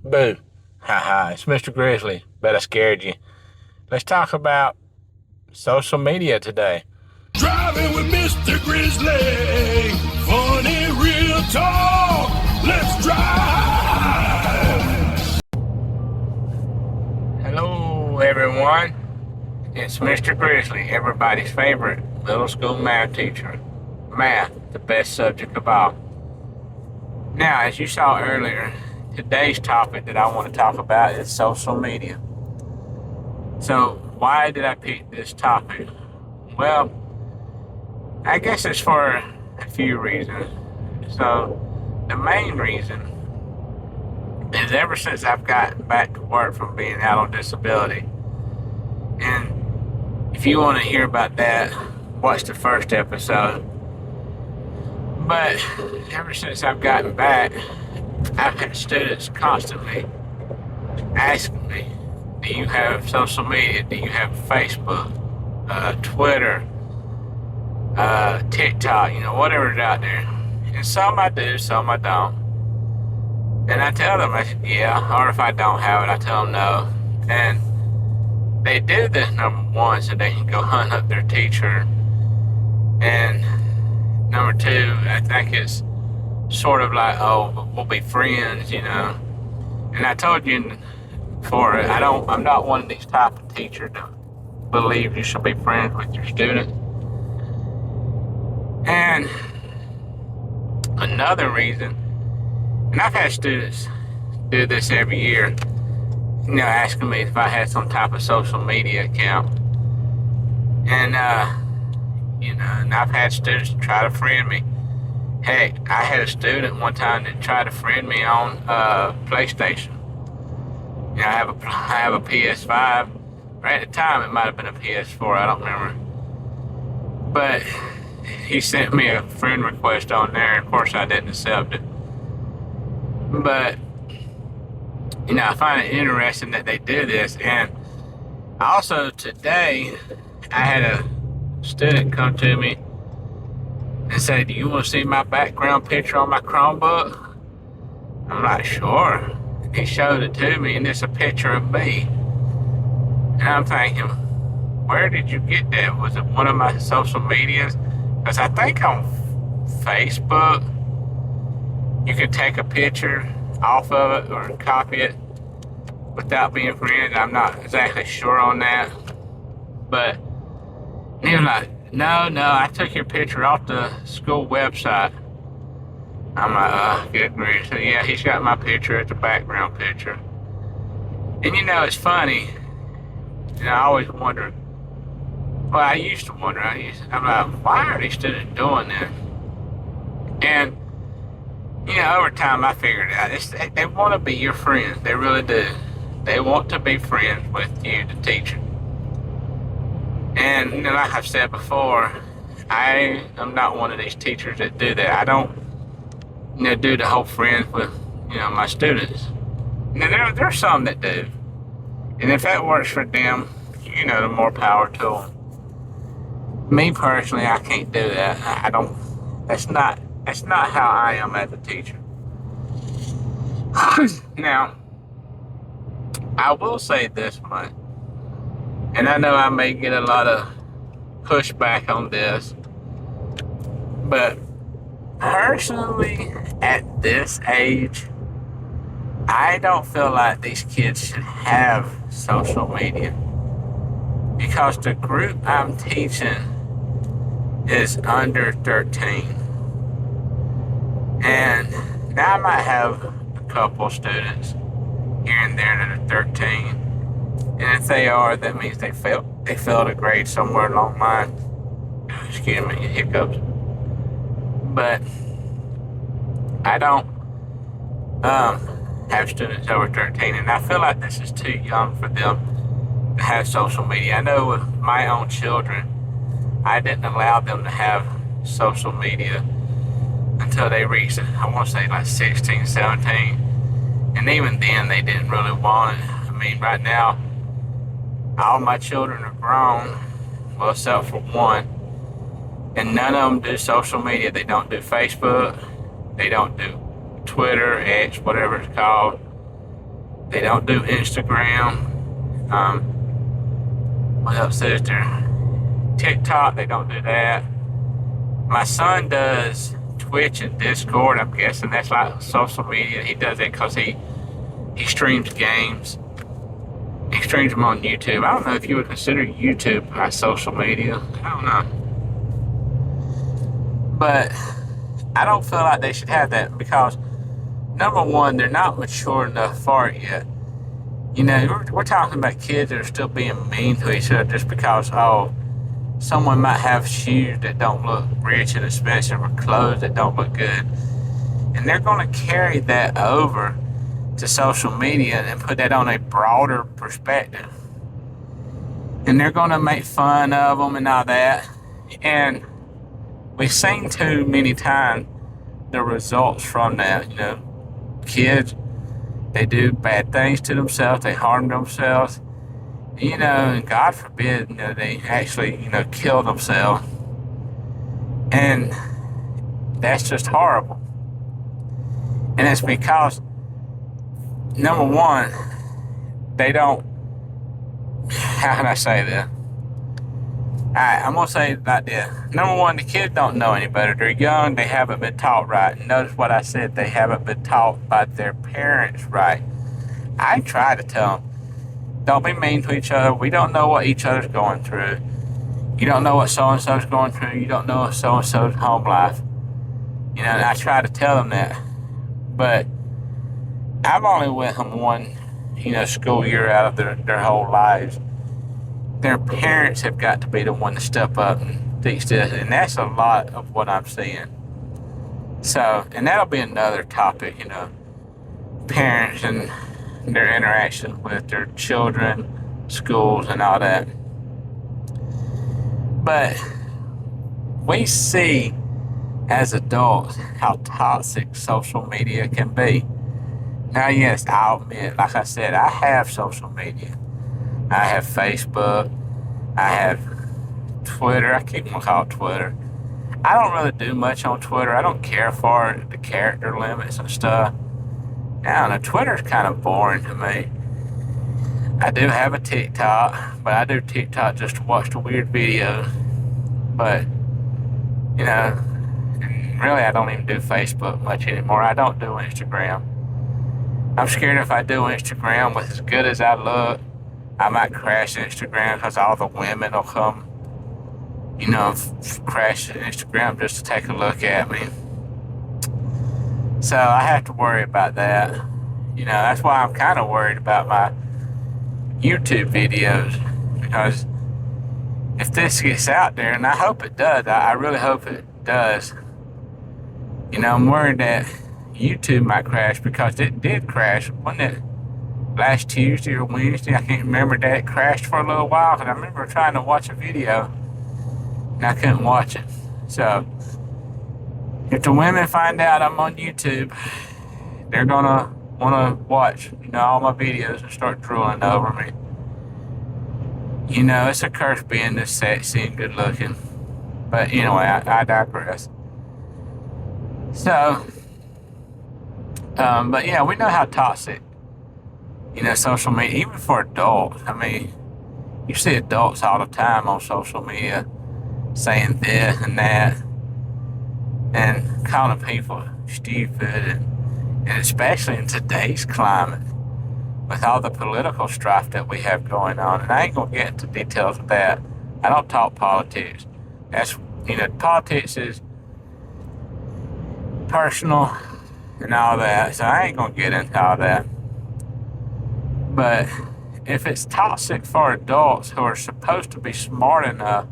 Boo. Haha, it's Mr. Grizzly. Bet I scared you. Let's talk about social media today. Driving with Mr. Grizzly. Funny real talk. Let's drive. Hello, everyone. It's Mr. Grizzly, everybody's favorite middle school math teacher. Math, the best subject of all. Now, as you saw earlier, today's topic that I want to talk about is social media. So, why did I pick this topic? Well, I guess it's for a few reasons. So, the main reason is ever since I've gotten back to work from being out on disability, and if you want to hear about that, watch the first episode. But ever since I've gotten back, I've had students constantly asking me, do you have social media? Do you have Facebook, Twitter, TikTok, whatever's out there? And some I do, some I don't. And I tell them, yeah, or if I don't have it, I tell them no. And they do this, number one, so they can go hunt up their teacher. And number two, I think it's sort of like, oh, we'll be friends, And I told you before, I'm not one of these type of teachers that believe you should be friends with your students. And another reason, and I've had students do this every year, asking me if I had some type of social media account. And, and I've had students try to friend me. Heck, I had a student one time that tried to friend me on PlayStation. I have a PS5. Right at the time, it might have been a PS4. I don't remember. But he sent me a friend request on there. Of course, I didn't accept it. But I find it interesting that they do this. And also today, I had a student come to me and say, do you want to see my background picture on my Chromebook? I'm like, sure. He showed it to me, and it's a picture of me. And I'm thinking, where did you get that? Was it one of my social medias? Because I think on Facebook, you can take a picture off of it or copy it without being friends. I'm not exactly sure on that. But he was like, no, I took your picture off the school website. I'm like, good grief. So yeah, he's got my picture as the background picture. And it's funny. I always wonder. Well, I used to wonder. I'm like, why are these students doing this? And over time I figured out they want to be your friends. They really do. They want to be friends with you, the teacher. And like I've said before, I am not one of these teachers that do that. I don't, do the whole friends with, my students. Now there's some that do, and if that works for them, the more power to them. Me personally, I can't do that. I don't. That's not how I am as a teacher. Now, I will say this much. And I know I may get a lot of pushback on this, but personally, at this age, I don't feel like these kids should have social media, because the group I'm teaching is under 13. And now I might have a couple students here and there that are 13. And if they are, that means they failed a grade somewhere along the line. Excuse me, hiccups. But I don't have students over 13, and I feel like this is too young for them to have social media. I know with my own children, I didn't allow them to have social media until they reached, I want to say like 16, 17. And even then, they didn't really want it. I mean, right now, all my children are grown, well, except for one, and none of them do social media. They don't do Facebook, they don't do Twitter, X, whatever it's called. They don't do Instagram. What else is there? TikTok, they don't do that. My son does Twitch and Discord. I'm guessing that's like social media. He does it because he streams games. He streams them on YouTube. I don't know if you would consider YouTube my social media. I don't know. But I don't feel like they should have that because, number one, they're not mature enough for it yet. You know, we're talking about kids that are still being mean to each other just because, oh, someone might have shoes that don't look rich and expensive or clothes that don't look good. And they're going to carry that over to social media and put that on a broader perspective. And they're going to make fun of them and all that. And we've seen too many times the results from that. You know, kids, they do bad things to themselves, they harm themselves, you know, and God forbid, you know, they actually, you know, kill themselves. And that's just horrible. And it's because, number one, they don't, how can I say this? Alright, I'm going to say it like this. Number one, the kids don't know any better. They're young, they haven't been taught right. Notice what I said, they haven't been taught by their parents right. I try to tell them, don't be mean to each other. We don't know what each other's going through. You don't know what so-and-so's going through. You don't know so-and-so's home life. You know, and I try to tell them that. But I've only with them one, you know, school year out of their whole lives. Their parents have got to be the one to step up and teach this, and that's a lot of what I'm seeing. So, and that'll be another topic, you know, parents and their interaction with their children, schools, and all that. But we see as adults how toxic social media can be. Now, yes, I'll admit, like I said, I have social media. I have Facebook. I have Twitter. I keep on calling it Twitter. I don't really do much on Twitter. I don't care for the character limits and stuff. I don't know. Twitter's kind of boring to me. I do have a TikTok, but I do TikTok just to watch the weird videos. But, you know, really I don't even do Facebook much anymore. I don't do Instagram. I'm scared if I do Instagram with as good as I look, I might crash Instagram because all the women will come, you know, crash Instagram just to take a look at me. So I have to worry about that. You know, that's why I'm kind of worried about my YouTube videos. Because if this gets out there, and I hope it does, I really hope it does, you know, I'm worried that YouTube might crash because it did crash. Wasn't it last Tuesday or Wednesday? I can't remember that it crashed for a little while because I remember trying to watch a video and I couldn't watch it. So if the women find out I'm on YouTube, they're gonna want to watch, you know, all my videos and start drooling over me. You know, it's a curse being this sexy and good looking. But anyway, I digress. So, but yeah, we know how toxic, you know, social media, even for adults. I mean, you see adults all the time on social media saying this and that and calling people stupid, and especially in today's climate with all the political strife that we have going on. And I ain't going to get into details of that. I don't talk politics. That's, you know, politics is personal and all that, so I ain't going to get into all that. But if it's toxic for adults who are supposed to be smart enough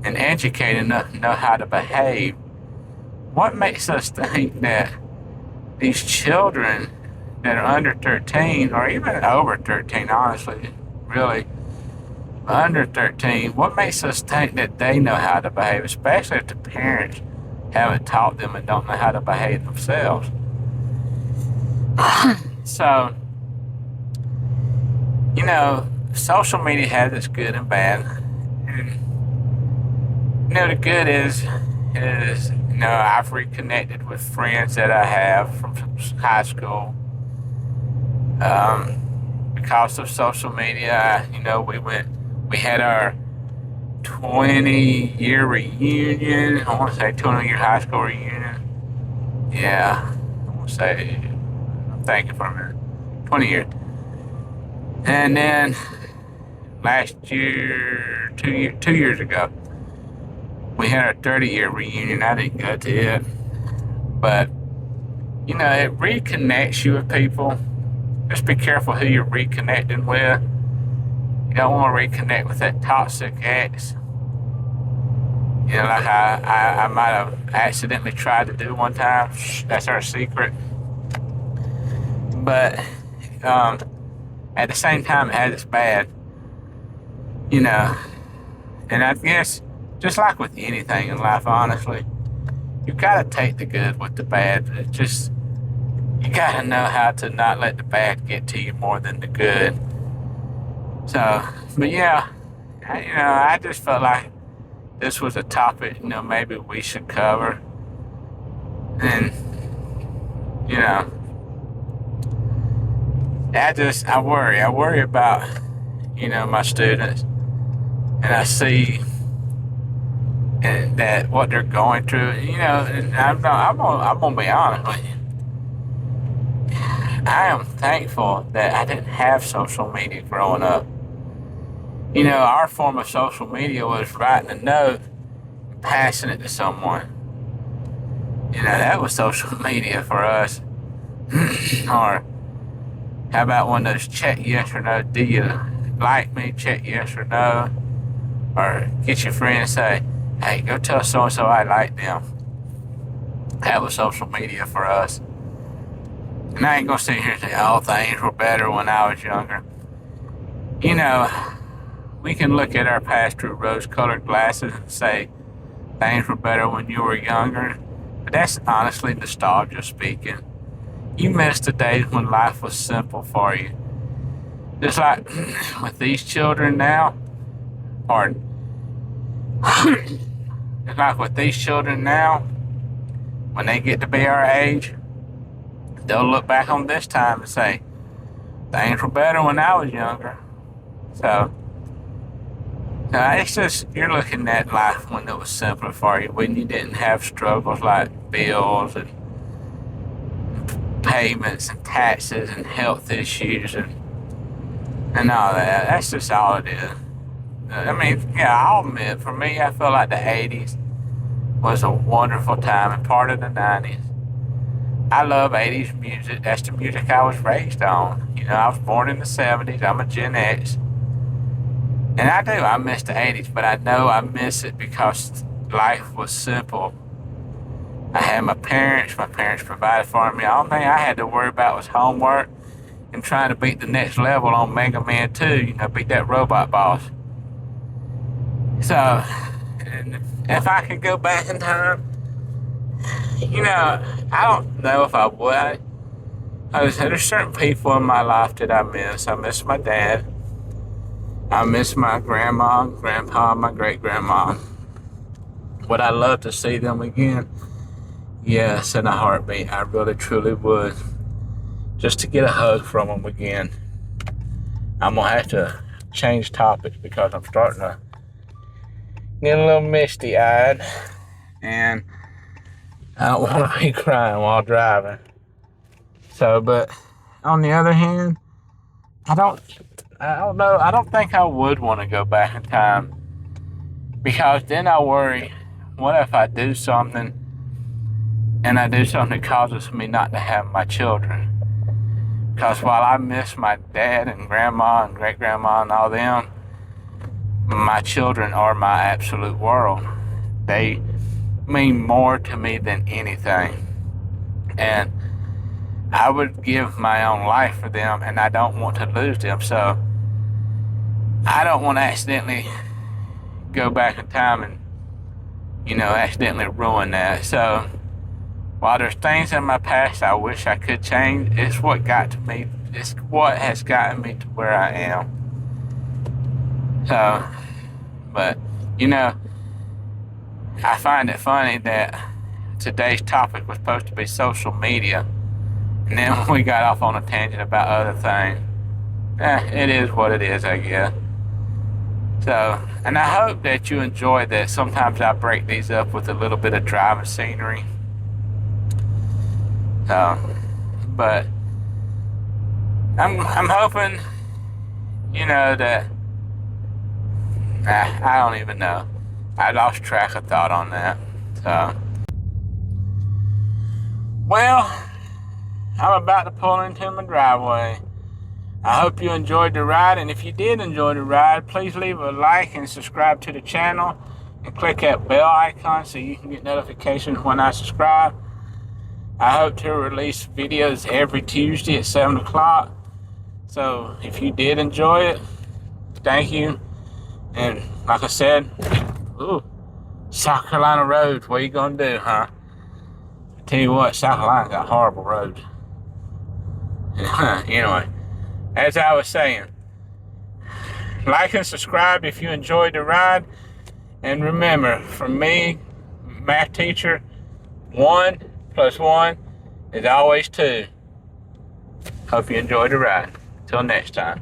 and educated enough to know how to behave, what makes us think that these children that are under 13, or even over 13, honestly, really, under 13, what makes us think that they know how to behave, especially if the parents haven't taught them and don't know how to behave themselves? So, you know, social media has its good and bad. And, you know, the good is, you know, I've reconnected with friends that I have from high school. Because of social media, we had our 20-year reunion. I want to say 20-year high school reunion. Yeah, I want to say, I'm thinking for a minute, 20 years. And then last year, 2 years ago, we had our 30-year reunion. I didn't go to it, but it reconnects you with people. Just be careful who you're reconnecting with. You don't want to reconnect with that toxic ex. Like I might have accidentally tried to do one time. That's our secret. But at the same time, it has its bad. And I guess, just like with anything in life, honestly, you gotta take the good with the bad. You gotta know how to not let the bad get to you more than the good. So, but yeah, I just felt like this was a topic, maybe we should cover. And, I worry about, my students. And I see that what they're going through, and I'm gonna be honest with you. I am thankful that I didn't have social media growing up. Our form of social media was writing a note and passing it to someone. That was social media for us. Or how about one of those check yes or no? Do you like me? Check yes or no. Or get your friend and say, hey, go tell so-and-so I like them. That was social media for us. And I ain't gonna sit here and say, oh, things were better when I was younger. We can look at our past through rose-colored glasses and say things were better when you were younger. But that's honestly nostalgia speaking. You miss the days when life was simple for you. Just like with these children now, or it's like with these children now, when they get to be our age, they'll look back on this time and say, things were better when I was younger. So it's just, you're looking at life when it was simpler for you, when you didn't have struggles like bills and payments and taxes and health issues and all that. That's just all it is. I'll admit, for me, I feel like the 80s was a wonderful time and part of the 90s. I love 80s music. That's the music I was raised on. I was born in the 70s. I'm a Gen X. And I miss the 80s, but I know I miss it because life was simple. I had my parents provided for me. The only thing I had to worry about was homework and trying to beat the next level on Mega Man 2, beat that robot boss. So, and if I could go back in time, I don't know if I would. There's certain people in my life that I miss. I miss my dad. I miss my grandma, grandpa, my great-grandma. Would I love to see them again? Yes, in a heartbeat. I really, truly would. Just to get a hug from them again. I'm going to have to change topics because I'm starting to get a little misty-eyed. And I don't want to be crying while driving. So, but on the other hand, I don't know. I don't think I would want to go back in time. Because then I worry, what if I do something and I do something that causes me not to have my children? Because while I miss my dad and grandma and great-grandma and all them, my children are my absolute world. They mean more to me than anything. And I would give my own life for them, and I don't want to lose them. So I don't want to accidentally go back in time and, accidentally ruin that. So while there's things in my past I wish I could change, it's what got to me. It's what has gotten me to where I am. So, but, I find it funny that today's topic was supposed to be social media. And then we got off on a tangent about other things. It is what it is, I guess. So, and I hope that you enjoy this. Sometimes I break these up with a little bit of driving scenery. So, but I'm hoping, you know, that I don't even know. I lost track of thought on that. So, well, I'm about to pull into my driveway. I hope you enjoyed the ride, and if you did enjoy the ride, please leave a like and subscribe to the channel and click that bell icon so you can get notifications when I subscribe. I hope to release videos every Tuesday at 7 o'clock. So if you did enjoy it, thank you. And like I said, ooh, South Carolina roads, what are you gonna do, huh? I tell you what, South Carolina got horrible roads. Anyway, as I was saying, like and subscribe if you enjoyed the ride. And remember, from me, math teacher, 1 + 1 is always 2. Hope you enjoyed the ride. Till next time.